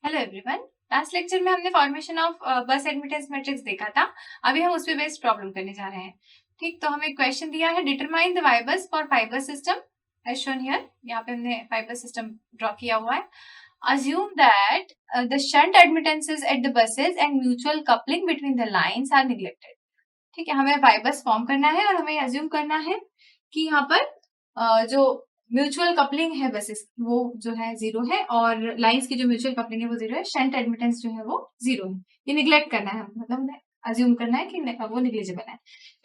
Hello everyone. Last lecture में हमने formation of बस एडमिटेंस मैट्रिक्स देखा था। अभी हम उस पे बेस्ड प्रॉब्लम करने जा रहे हैं। ठीक, तो हमें क्वेश्चन दिया है determine the y bus for fibre system as shown here. यहाँ पे हमने फाइबर सिस्टम ड्रॉ किया हुआ है। assume that the shunt admittances at the buses and mutual coupling between the lines are neglected। ठीक है, हमें वाई बस फॉर्म करना है और हमें अज्यूम करना है कि यहाँ पर जो म्यूचुअल कपलिंग है बसेस वो जो है जीरो है और लाइंस की जो म्यूचुअल कपलिंग है वो जीरो है, शंट एडमिटेंस जो है वो जीरो है। ये निग्लेक्ट करना है, मतलब हमें अज्यूम करना है कि वो निग्लिजिबल है।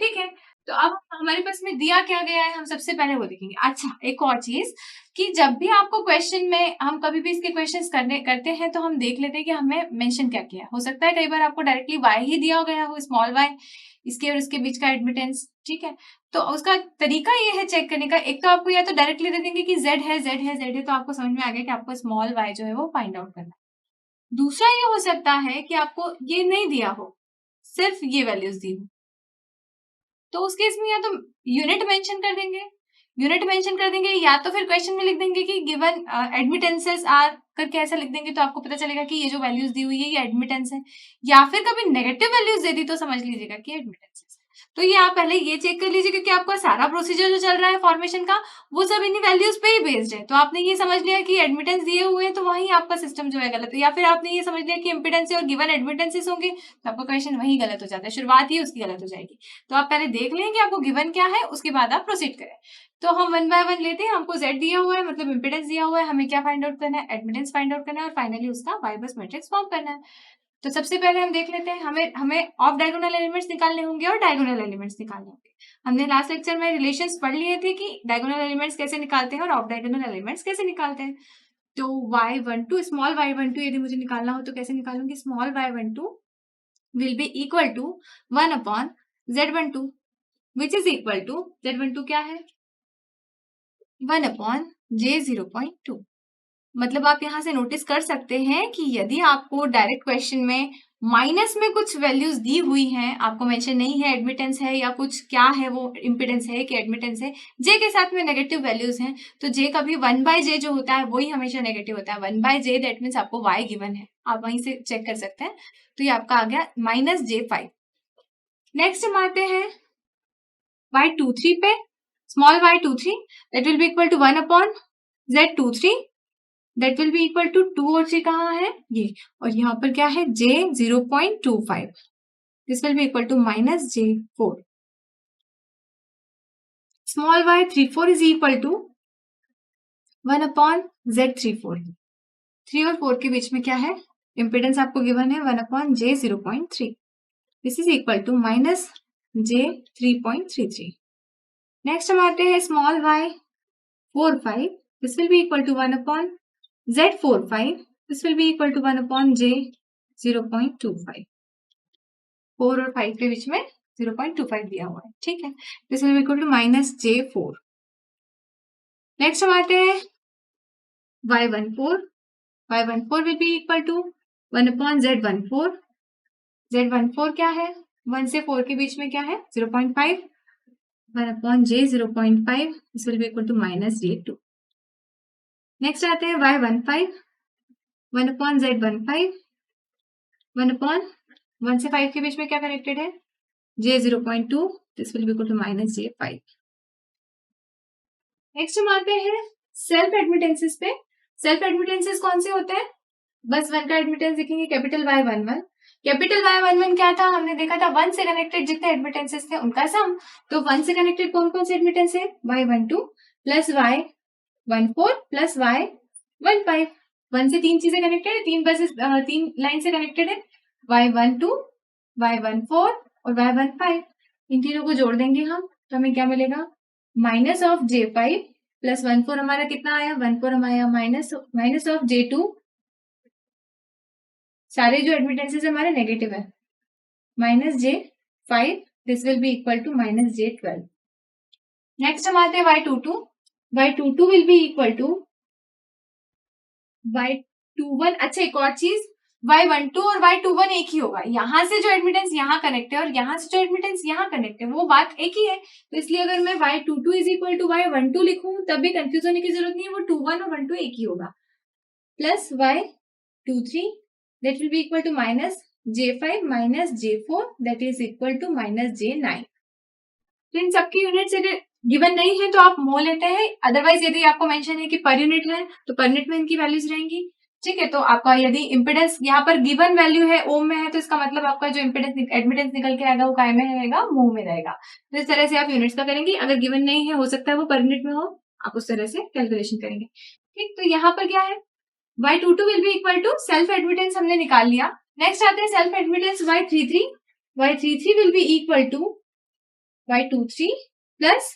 ठीक है, तो अब हमारे पास में दिया क्या गया है, हम सबसे पहले वो देखेंगे। अच्छा, एक और चीज कि जब भी आपको क्वेश्चन में हम कभी भी इसके क्वेश्चंस करते हैं तो हम देख लेते हैं कि हमें मेंशन क्या किया। हो सकता है कई बार आपको डायरेक्टली वाई ही दिया गया हो, स्मॉल वाई, इसके और इसके बीच का एडमिटेंस। ठीक है, तो उसका तरीका ये है चेक करने का। एक तो आपको या तो डायरेक्टली दे देंगे कि z है, z है, z है, तो आपको समझ में आ गया कि आपको स्मॉल y जो है वो फाइंड आउट करना है। दूसरा ये हो सकता है कि आपको ये नहीं दिया हो, सिर्फ ये वैल्यूज दी हो, तो उस केस में या तो यूनिट मेंशन कर देंगे, या तो फिर क्वेश्चन में लिख देंगे कि गिवन एडमिटेंसेस आर करके ऐसा लिख देंगे, तो आपको पता चलेगा कि ये जो वैल्यूज दी हुई है ये एडमिटेंस है। या फिर कभी नेगेटिव वैल्यूज दे दी तो समझ लीजिएगा कि एडमिटेंस है। तो ये आप पहले ये चेक कर लीजिए, क्योंकि आपका सारा प्रोसीजर जो चल रहा है फॉर्मेशन का वो सब इन्हीं वैल्यूज पे ही बेस्ड है। तो आपने ये समझ लिया कि एडमिटेंस दिए हुए हैं तो वहीं आपका सिस्टम जो है गलत है, या फिर आपने ये समझ लिया कि इम्पिडेंस और गिवन एडमिटेंसेस होंगे तो आपका क्वेश्चन वहीं गलत हो जाता है, शुरुआत ही उसकी गलत हो जाएगी। तो आप पहले देख लें कि आपको गिवन क्या है, उसके बाद आप प्रोसीड करें। तो हम वन बाय वन लेते हैं। हमको z दिया हुआ है, मतलब इम्पिडेंस दिया हुआ है, हमें क्या फाइंड आउट करना है, एडमिटेंस फाइंड आउट करना है और फाइनली उसका वाई बस मैट्रिक्स फॉर्म करना है। तो सबसे पहले हम देख लेते हैं, हमें हमें ऑफ डायगोनल एलिमेंट्स निकालने होंगे और डायगोनल एलिमेंट्स निकालने होंगे। हमने लास्ट लेक्चर में रिलेशंस पढ़ लिए थे कि डायगोनल एलिमेंट्स कैसे निकालते हैं और ऑफ डायगोनल एलिमेंट्स कैसे निकालते हैं। तो y12 स्मॉल y12 यदि मुझे निकालना हो तो कैसे निकालूंगी, small y12 will be equal to 1 upon z12 which is equal to z12 क्या है, 1 अपॉन j0.2। मतलब आप यहाँ से नोटिस कर सकते हैं कि यदि आपको डायरेक्ट क्वेश्चन में माइनस में कुछ वैल्यूज दी हुई हैं, आपको मेंशन नहीं है एडमिटेंस है या कुछ क्या है, वो इम्पिडेंस है कि एडमिटेंस है, जे के साथ में नेगेटिव वैल्यूज हैं, तो जे कभी 1/j जो होता है वही हमेशा नेगेटिव होता है। 1/j दैट मीन्स आपको y गिवन है, आप वहीं से चेक कर सकते हैं। तो ये आपका आ गया -j5। नेक्स्ट हम आते हैं y23 पे, small y23 that will be equal to 1 upon z23 that will be equal to 2 और 3 कहाँ है ये, और यहाँ पर क्या है j0.25, this will be equal to -j4। Small y34 is equal to 1 upon z34। 3 और 4 के बीच में क्या है, इम्पिडेंस आपको गिवन है 1 upon j0.3, this is equal to -j3.33। Next हम आते हैं small y45, this will be equal to 1 upon z45, this will be equal to 1 upon j0.25। 4 और 5 के बीच में 0.25 दिया हुआ है। ठीक है, this will be equal to -j4। Next हम आते हैं y14, y14 will be equal to 1 upon z14, z14 क्या है, 1 से 4 के बीच में क्या है 0.5, 1 upon j0.5, this will be equal to -j2। Next आते हैं y15, 1 अपॉन z15, 1 अपॉन 1 से 5 के बीच में क्या कनेक्टेड है j0.2, this will be equal to -j5। Next हम आते हैं सेल्फ एडमिटेंसेस पे। सेल्फ एडमिटेंसेस कौन से होते हैं, बस वन का एडमिटेंस देखेंगे, कैपिटल Y11। कैपिटल Y11 क्या था, हमने देखा था 1 से कनेक्टेड जितने एडमिटेंसेस थे उनका सम। तो 1 से कनेक्टेड कौन कौन से एडमिटेंस है, Y12 plus Y14 plus Y15। 1 से 3 चीजें कनेक्टेड है, 3 लाइन से कनेक्टेड है, Y12, Y14 और Y15। इन तीनों को जोड़ देंगे हम तो हमें क्या मिलेगा, माइनस ऑफ J5 प्लस 14 हमारा कितना आया, 14 हमारा माइनस ऑफ J2। सारे जो एडमिटेंसेस हमारे नेगेटिव है, -j5, this will be equal to -j12। Next हम आते हैं y22, y22 will be equal to y21। अच्छा, एक और चीज, y12 और y21 एक ही होगा, यहां से जो एडमिटेंस यहाँ कनेक्ट है और यहाँ से जो एडमिटेंस यहाँ कनेक्ट है वो बात एक ही है। तो इसलिए अगर मैं y22 is equal to y12 लिखूं तब भी कंफ्यूज होने की जरूरत नहीं है, वो 21 और 12 एक ही होगा, plus 2 3 that will be equal to minus J5 minus J4 that is equal to minus J9. तो इन सबकी यूनिट्स यदि गिवन नहीं है तो आप मोल लेते हैं, अदरवाइज यदि आपको मेंशन है कि पर यूनिट है तो पर यूनिट में इनकी वैल्यूज रहेंगी। ठीक है, तो आपका यदि इम्पिडेंस यहाँ पर गिवन वैल्यू है ओम में है तो इसका मतलब आपका जो इम्पिडेंस एडमिटेंस निकल के आएगा वो काय में रहेगा, मोह में रहेगा। तो इस तरह से आप यूनिट्स का करेंगे, अगर गिवन नहीं है हो सकता है वो पर यूनिट में हो, आप उस तरह से कैलकुलेशन करेंगे। ठीक, तो यहाँ पर क्या है y22 will be equal to self admittance हमने निकाल लिया। नेक्स्ट आते हैं self admittance y33 will be equal to y23 plus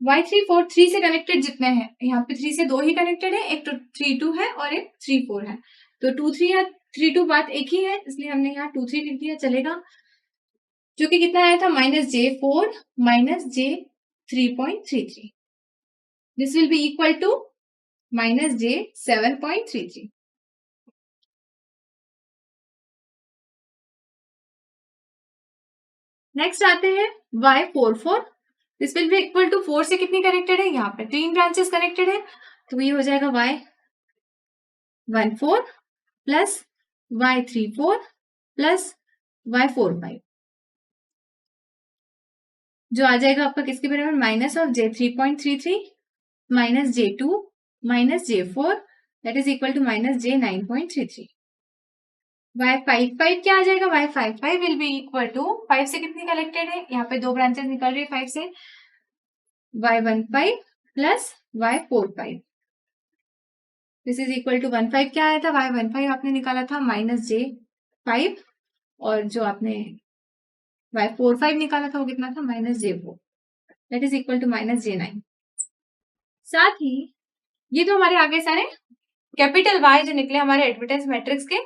y34 3 से कनेक्टेड जितने हैं, यहाँ पे 3 से 2 ही कनेक्टेड है, एक तो 32 है और एक 34 है, तो 23 या 32 बात एक ही है इसलिए हमने यहाँ 23 लिख दिया, चलेगा। जो कि कितना आया था -J4 -J3.33, this will be equal to -J7.33। Next आते हैं y44, this will be equal to 4 से कितनी कनेक्टेड है, यहाँ पे 3 ब्रांचेस कनेक्टेड है, तो ये हो जाएगा y14 plus y34 plus y45, जो आ जाएगा आपका किसके बराबर minus of J3.33 minus J2 minus J4 that is equal to minus J9.33। y55 क्या आ जाएगा, y55 will be equal to 5 से कितनी कनेक्टेड है, यहाँ पे 2 ब्रांचेस निकल रही है 5 से, y15 plus y45 this is equal to 15 क्या आया था, y15 आपने निकाला था -J5 और जो आपने y45 निकाला था वो कितना था -J4 that is equal to -J9। साथ ही ये तो हमारे आगे सारे कैपिटल Y जो निकले हमारे एडमिटेंस मैट्रिक्स के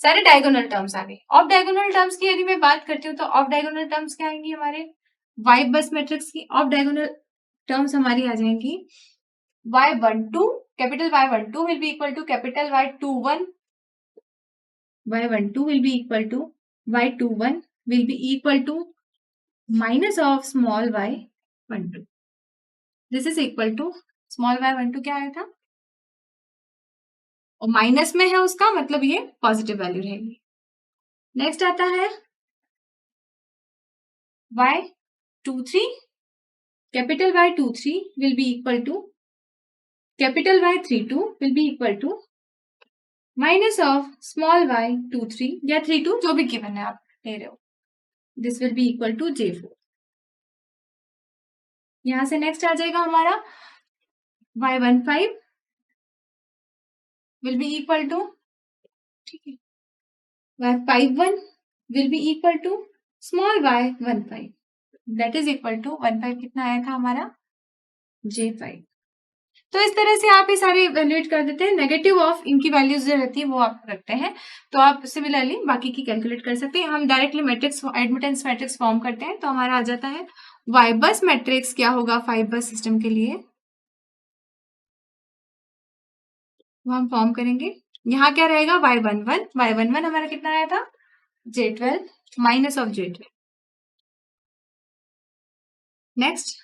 सारे डायगोनल टर्म्स आ गए। ऑफ डायगोनल टर्म्स की यदि मैं बात करती हूँ तो ऑफ डायगोनल टर्म्स क्या आएंगी हमारे Y बस मैट्रिक्स की, ऑफ डायगोनल टर्म्स हमारी आ जाएंगी y12 capital Y12 will be equal to capital Y21, y12 will be equal to y21 will be equal to minus of small y12, this is equal to small y12 क्या आया था और minus में है उसका मतलब ये पॉजिटिव वैल्यू रहेगी। नेक्स्ट आता है y23, capital Y23 will be equal to capital Y32 will be equal to minus of small y23 या 32 जो भी गिवन है आप ले रहे हो, this will be equal to J4। यहां से नेक्स्ट आ जाएगा हमारा y15 will be equal to, ठीक है, y51 will be equal to small y15 that is equal to 15 कितना आया था हमारा J5। तो इस तरह से आप ये सारे इवेल्युएट कर देते हैं, नेगेटिव ऑफ इनकी वैल्यूज जो रहती है वो आप रखते हैं, तो आप सिमिलरली बाकी की कैलकुलेट कर सकते हैं। हम directly matrix admittance matrix form करते हैं, तो हमारा आ जाता है वाई बस मैट्रिक्स क्या होगा 5 बस सिस्टम के लिए, वो हम फॉर्म करेंगे। यहाँ क्या रहेगा y11 हमारा कितना आया था J12 minus of J12। Next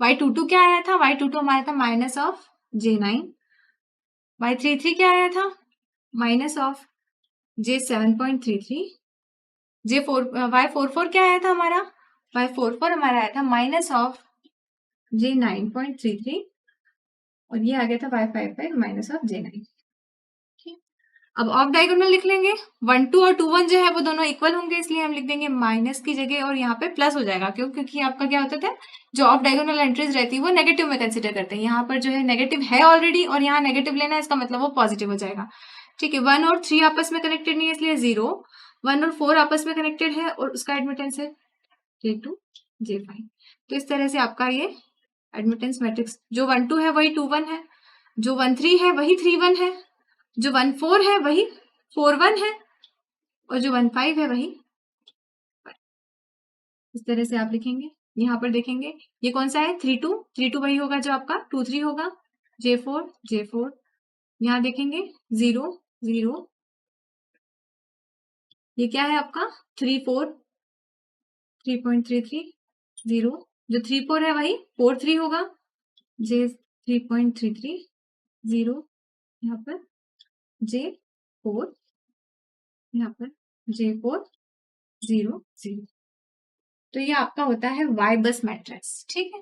y22 क्या आया था, y22 हमारा था माइनस ऑफ J9। y33 क्या आया था माइनस ऑफ J7.33। y44 क्या आया था हमारा, y44 हमारा आया था माइनस ऑफ J9.33 और ये आ गया था y55 माइनस ऑफ J9। अब ऑफ डायगोनल लिख लेंगे, 1 2 और 2 1 जो है वो दोनों इक्वल होंगे इसलिए हम लिख देंगे माइनस की जगह और यहाँ पे प्लस हो जाएगा, क्यों, क्योंकि आपका क्या होता था जो ऑफ डायगोनल एंट्रीज रहती है वो नेगेटिव में कंसिडर करते हैं, यहाँ पर जो है नेगेटिव है ऑलरेडी और यहाँ नेगेटिव लेना है इसका मतलब वो पॉजिटिव हो जाएगा। ठीक है, 1 और 3 आपस में कनेक्टेड नहीं है इसलिए 0, 1 और 4 आपस में कनेक्टेड है और उसका एडमिटेंस है J2 J5। तो इस तरह से आपका ये एडमिटेंस मैट्रिक्स जो 1 2 है वही 2 1 है, जो 1 3 है वही 3 1 है, जो 1 4 है वही 4 1 है और जो 1 5 है वही, इस तरह से आप लिखेंगे। यहाँ पर देखेंगे ये कौन सा है 3 2 वही होगा जो आपका 2 3 होगा, J4 यहाँ देखेंगे 0 0, ये क्या है आपका 3 4 3.33 0, जो 3 4 है वही 4 3 होगा, J 3.33 0 यहाँ पर J4, यहाँ पर J4 0 0। तो ये आपका होता है वाई बस मैट्रिक्स। ठीक है,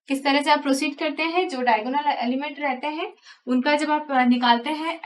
किस तरह से आप प्रोसीड करते हैं, जो डायगोनल एलिमेंट रहते हैं उनका जब आप निकालते हैं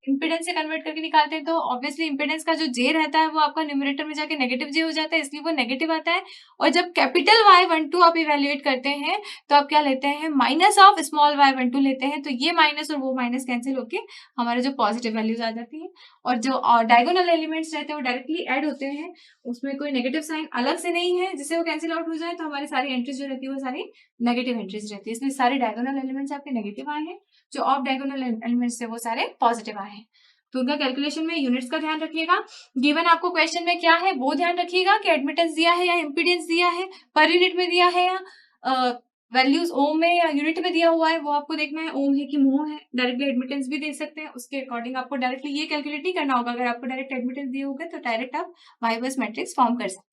इम्पीडेंस से कन्वर्ट करके निकालते हैं, तो ऑब्वियसली इम्पीडेंस का जो जे रहता है वो आपका न्यूमरेटर में जाके नेगेटिव जे हो जाता है, इसलिए वो नेगेटिव आता है। और जब कैपिटल Y12 आप इवेल्युएट करते हैं तो आप क्या लेते हैं, माइनस ऑफ स्मॉल y12 लेते हैं, तो ये माइनस और वो माइनस कैंसिल होके हमारे जो पॉजिटिव वैल्यूज आ जाती है। और जो डायगोनल एलिमेंट्स रहते हैं वो डायरेक्टली ऐड होते हैं, उसमें कोई नेगेटिव साइन अलग से नहीं है जिससे वो कैंसिल आउट हो जाए, तो हमारी सारी एंट्रीज जो रहती है वो सारी नेगेटिव एंट्रीज रहती है, इसलिए सारे डायगोनल एलिमेंट्स आपके नेगेटिव आए हैं, जो ऑफ डायगोनल एलिमेंट्स है वो सारे पॉजिटिव आए हैं। तो उनका कैलकुलेशन में यूनिट्स का ध्यान रखिएगा। गिवन आपको क्वेश्चन में क्या है वो ध्यान रखिएगा कि एडमिटेंस दिया है या इम्पीडेंस दिया है, पर यूनिट में दिया है या वैल्यूज ओम में या यूनिट में दिया हुआ है, वो आपको देखना है ओम है कि मोह है। डायरेक्टली एडमिटेंस भी दे सकते हैं, उसके अकॉर्डिंग आपको डायरेक्टली ये कैलकुलेट नहीं करना होगा। अगर आपको डायरेक्ट एडमिटेंस दिए होगा तो डायरेक्ट आप वाई बस मैट्रिक्स फॉर्म कर सकते हैं।